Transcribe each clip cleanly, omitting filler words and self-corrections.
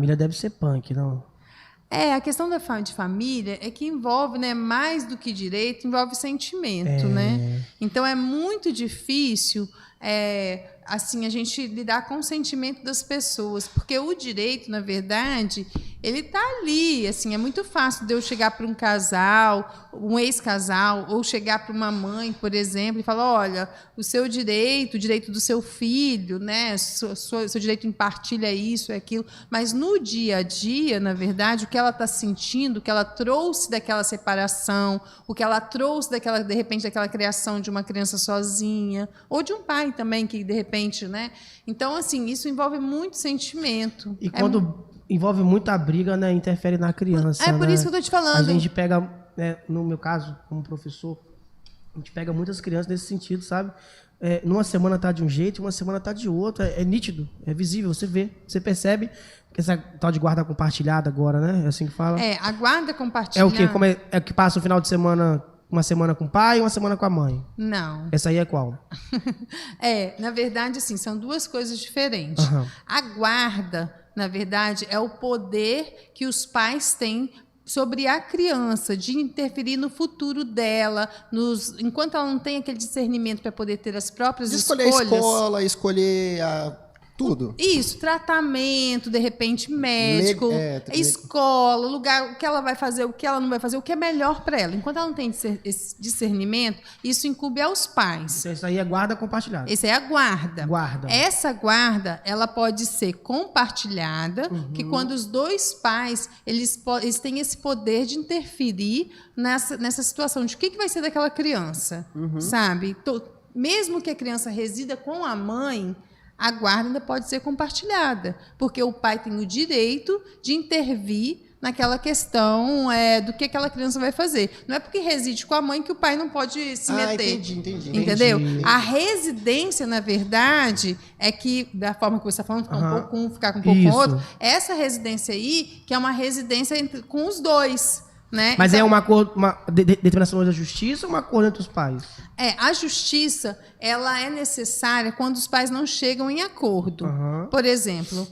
Família deve ser punk, não? A questão de família é que envolve, né, mais do que direito, envolve sentimento, né? Então é muito difícil assim, a gente lidar com o sentimento das pessoas, porque o direito, na verdade, ele está ali, assim, é muito fácil de eu chegar para um casal, um ex-casal, ou chegar para uma mãe, por exemplo, e falar, olha, o seu direito, o direito do seu filho, né, seu direito em partilha isso, aquilo, mas no dia a dia, na verdade, o que ela está sentindo, o que ela trouxe daquela separação, o que ela trouxe daquela, de repente, daquela criação de uma criança sozinha, ou de um pai também, que de repente, né? Então, assim, isso envolve muito sentimento. E quando envolve muita briga, né, interfere na criança. É por isso que eu estou te falando. A gente pega, né, no meu caso, como professor, a gente pega muitas crianças nesse sentido, sabe? Numa semana tá de um jeito, uma semana tá de outro. É nítido, é visível, você vê, você percebe. Que essa tal de guarda compartilhada agora, né? É assim que fala. A guarda compartilhada. É o quê? Como é que passa o final de semana, uma semana com o pai e uma semana com a mãe? Não. Essa aí é qual? Na verdade, assim, são duas coisas diferentes. Uhum. A guarda, na verdade, é o poder que os pais têm sobre a criança, de interferir no futuro dela, enquanto ela não tem aquele discernimento para poder ter as próprias escolher escolhas. A escola, escolher tudo. Isso, tratamento, de repente, médico, escola, lugar, o que ela vai fazer, o que ela não vai fazer, o que é melhor para ela. Enquanto ela não tem esse discernimento, isso incumbe aos pais. Então, isso aí é guarda compartilhada. Essa é a guarda. Guarda. Essa guarda, ela pode ser compartilhada, que quando os dois pais, eles têm esse poder de interferir nessa situação de o que vai ser daquela criança, sabe? Mesmo que a criança resida com a mãe, a guarda ainda pode ser compartilhada, porque o pai tem o direito de intervir naquela questão do que aquela criança vai fazer. Não é porque reside com a mãe que o pai não pode se meter. Entendi. Entendeu? A residência, na verdade, é que, da forma que você está falando, ficar com um pouco com o outro, essa residência aí, que é uma residência com os dois. Né? Mas então, uma determinação da justiça ou um acordo entre os pais? A justiça, ela é necessária quando os pais não chegam em acordo. Por exemplo,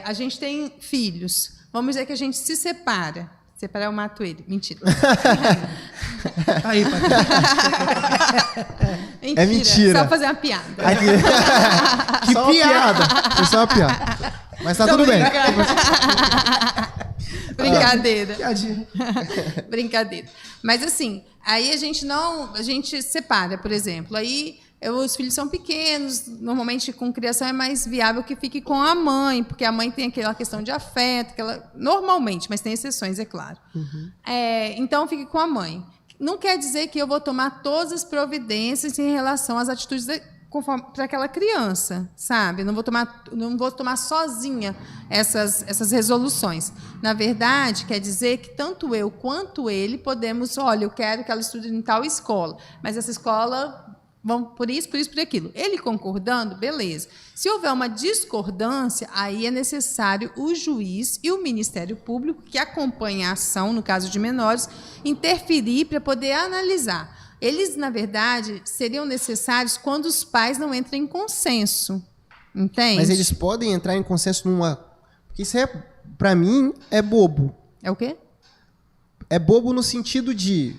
a gente tem filhos. Vamos dizer que a gente se separa. Separar, eu mato ele. Mentira. Aí, mentira. É mentira. Só fazer uma piada. Que só piada. Foi só uma piada. Mas tá tudo bem. Brincadeira. Brincadeira. Mas assim, aí a gente separa, por exemplo. Aí os filhos são pequenos, normalmente com criação é mais viável que fique com a mãe, porque a mãe tem aquela questão de afeto, normalmente, mas tem exceções, é claro. Então fique com a mãe. Não quer dizer que eu vou tomar todas as providências em relação às atitudes para aquela criança, sabe? Não vou tomar sozinha essas resoluções. Na verdade, quer dizer que tanto eu quanto ele podemos, olha, eu quero que ela estude em tal escola, mas essa escola vão por isso, por aquilo. Ele concordando, beleza. Se houver uma discordância, aí é necessário o juiz e o Ministério Público, que acompanha a ação, no caso de menores, interferir para poder analisar. Eles, na verdade, seriam necessários quando os pais não entram em consenso. Entende? Mas eles podem entrar em consenso numa... Porque isso para mim, é bobo. É o quê? É bobo no sentido de...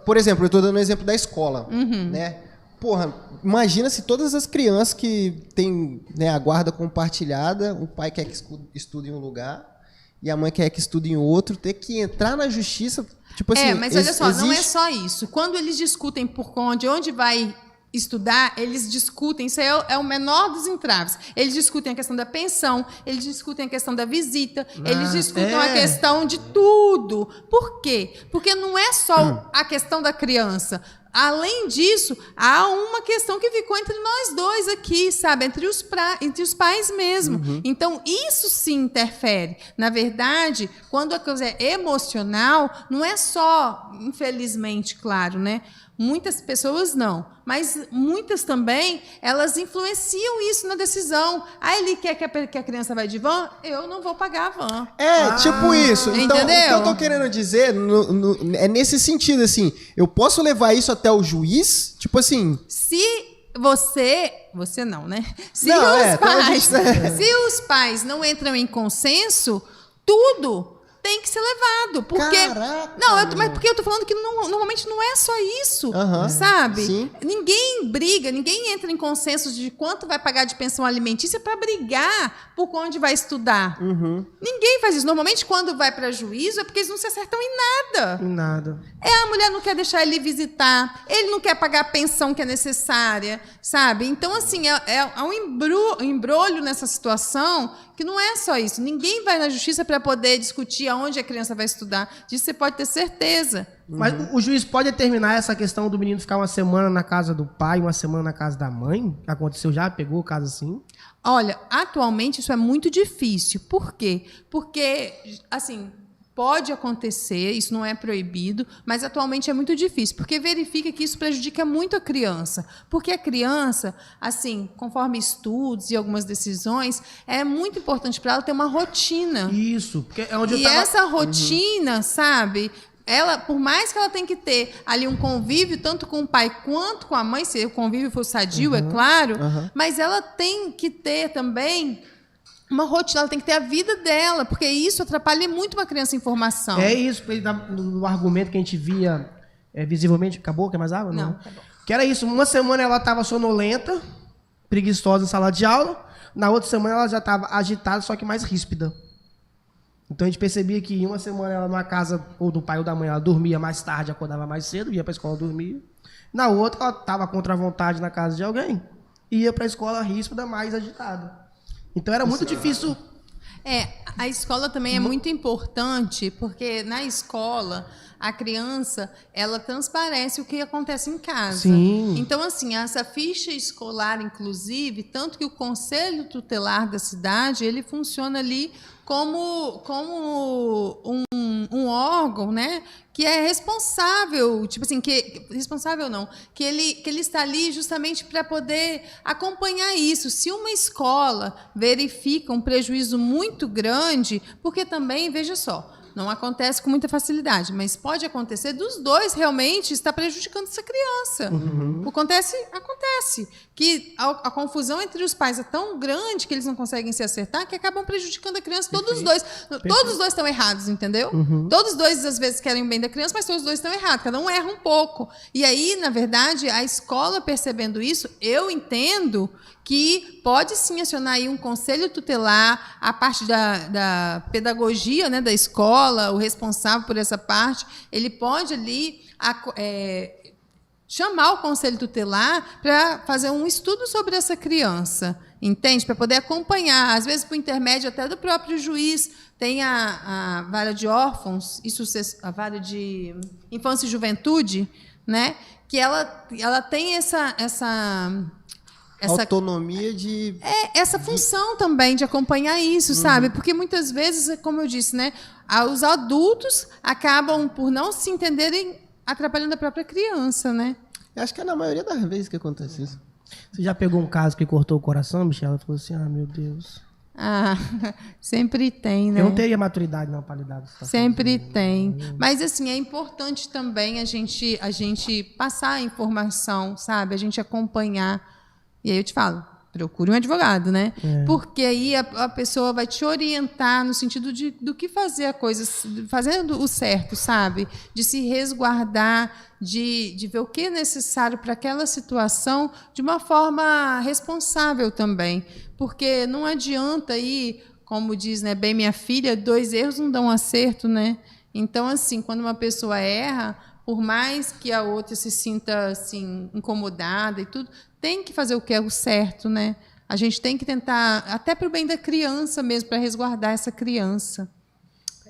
Por exemplo, eu estou dando o exemplo da escola. Né? Porra, imagina se todas as crianças que têm, né, a guarda compartilhada, o pai quer que estude em um lugar e a mãe quer que estude em outro, ter que entrar na justiça... Tipo assim, mas olha só, não é só isso. Quando eles discutem por onde vai estudar, eles discutem, isso é o menor dos entraves. Eles discutem a questão da pensão, eles discutem a questão da visita, eles discutem a questão de tudo. Por quê? Porque não é só a questão da criança. Além disso, há uma questão que ficou entre nós dois aqui, sabe? Entre os pais mesmo. Então, isso sim interfere. Na verdade, quando a coisa é emocional, não é só, infelizmente, claro, né? Muitas pessoas não, mas muitas também, elas influenciam isso na decisão. Ele quer que a criança vá de van, eu não vou pagar a van. Tipo isso. Então, entendeu? O que eu tô querendo dizer é nesse sentido, assim, eu posso levar isso até o juiz? Tipo assim... Se Você não, né? Se os pais não entram em consenso, tudo tem que ser levado. Porque. Caraca, mas porque eu tô falando que normalmente não é só isso. Aham, sabe? sim. Ninguém briga, ninguém entra em consenso de quanto vai pagar de pensão alimentícia para brigar por onde vai estudar. Ninguém faz isso. Normalmente, quando vai para juízo, é porque eles não se acertam em nada. Em nada. A mulher não quer deixar ele visitar, ele não quer pagar a pensão que é necessária, sabe? Então, assim, é um embrolho nessa situação que não é só isso. Ninguém vai na justiça para poder discutir aonde a criança vai estudar. Disso você pode ter certeza. Mas o juiz pode determinar essa questão do menino ficar uma semana na casa do pai, uma semana na casa da mãe? Aconteceu já? Pegou o caso assim? Olha, atualmente isso é muito difícil. Por quê? Porque, assim, pode acontecer, isso não é proibido, mas atualmente é muito difícil, porque verifica que isso prejudica muito a criança. Porque a criança, assim, conforme estudos e algumas decisões, é muito importante para ela ter uma rotina. Isso, porque é onde eu E tava... essa rotina, sabe? Ela, por mais que ela tenha que ter ali um convívio, tanto com o pai quanto com a mãe, se o convívio for sadio, é claro, mas ela tem que ter também uma rotina, ela tem que ter a vida dela, porque isso atrapalha muito uma criança em formação. É isso, no argumento que a gente via visivelmente. Acabou? Quer mais água? Não, acabou. Que era isso, uma semana ela estava sonolenta, preguiçosa em sala de aula, na outra semana ela já estava agitada, só que mais ríspida. Então a gente percebia que em uma semana ela numa casa ou do pai ou da mãe, ela dormia mais tarde, acordava mais cedo, ia para a escola dormir. Na outra ela estava contra a vontade na casa de alguém, ia para a escola ríspida, mais agitada. Então era muito difícil. A escola também é muito importante, porque na escola a criança, ela transparece o que acontece em casa. Sim. Então, assim, essa ficha escolar, inclusive, tanto que o Conselho Tutelar da cidade, ele funciona ali como um órgão, né, que é responsável, tipo assim, responsável não, que ele está ali justamente para poder acompanhar isso. Se uma escola verifica um prejuízo muito grande, porque também, veja só, não acontece com muita facilidade, mas pode acontecer dos dois realmente estar prejudicando essa criança. Acontece. Que a confusão entre os pais é tão grande que eles não conseguem se acertar que acabam prejudicando a criança, todos os dois. Todos os dois estão errados, entendeu? Todos os dois, às vezes, querem o bem da criança, mas todos os dois estão errados. Cada um erra um pouco. E aí, na verdade, a escola percebendo isso, eu entendo que pode sim acionar aí um conselho tutelar, a parte da pedagogia, né, da escola, o responsável por essa parte, ele pode ali chamar o conselho tutelar para fazer um estudo sobre essa criança, entende? Para poder acompanhar, às vezes por intermédio até do próprio juiz. Tem a vara de órfãos, a vara de infância e juventude, né, que ela tem essa autonomia de... essa função também de acompanhar isso, sabe? Porque muitas vezes, como eu disse, né, os adultos acabam por não se entenderem atrapalhando a própria criança, né? Eu acho que é na maioria das vezes que acontece isso. Você já pegou um caso que cortou o coração, Michel? Ela falou assim, meu Deus. Sempre tem, né? Eu não teria maturidade não para lidar com isso. Sempre tem. Mas, assim, é importante também a gente passar a informação, sabe? A gente acompanhar. E aí eu te falo, procure um advogado, né? Porque aí a pessoa vai te orientar no sentido do que fazer a coisa, fazendo o certo, sabe? De se resguardar, de ver o que é necessário para aquela situação de uma forma responsável também. Porque não adianta aí, como diz, né, bem minha filha, 2 erros não dão um acerto, né? Então, assim, quando uma pessoa erra, por mais que a outra se sinta assim incomodada e tudo, tem que fazer o que é o certo, né? A gente tem que tentar, até para o bem da criança mesmo, para resguardar essa criança.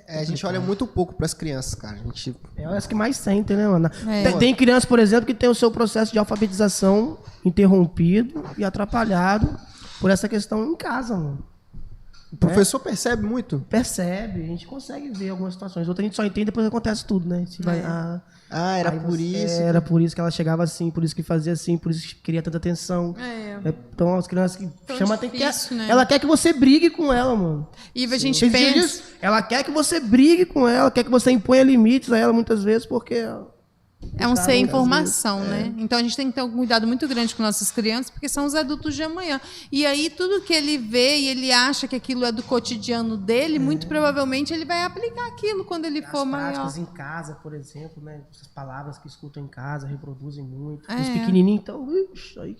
A gente olha muito pouco para as crianças, cara. A gente... É as que mais sentem, né, Ana? Tem crianças, por exemplo, que tem o seu processo de alfabetização interrompido e atrapalhado por essa questão em casa, mano. O professor percebe muito? Percebe, a gente consegue ver algumas situações. Outra a gente só entende depois que acontece tudo, né? Era por isso. Era por isso que ela chegava assim, por isso que fazia assim, por isso que queria tanta atenção. Então as crianças que chamam difícil, né? Ela quer que você brigue com ela, mano. E a gente pensa... Ela quer que você brigue com ela, quer que você imponha limites a ela muitas vezes, porque É um sem informação, né? Então a gente tem que ter um cuidado muito grande com nossas crianças, porque são os adultos de amanhã. E aí tudo que ele vê e ele acha que aquilo é do cotidiano dele, muito provavelmente ele vai aplicar aquilo quando ele for maior. As práticas em casa, por exemplo, né? As palavras que escutam em casa reproduzem muito. Os pequenininhos, então, aí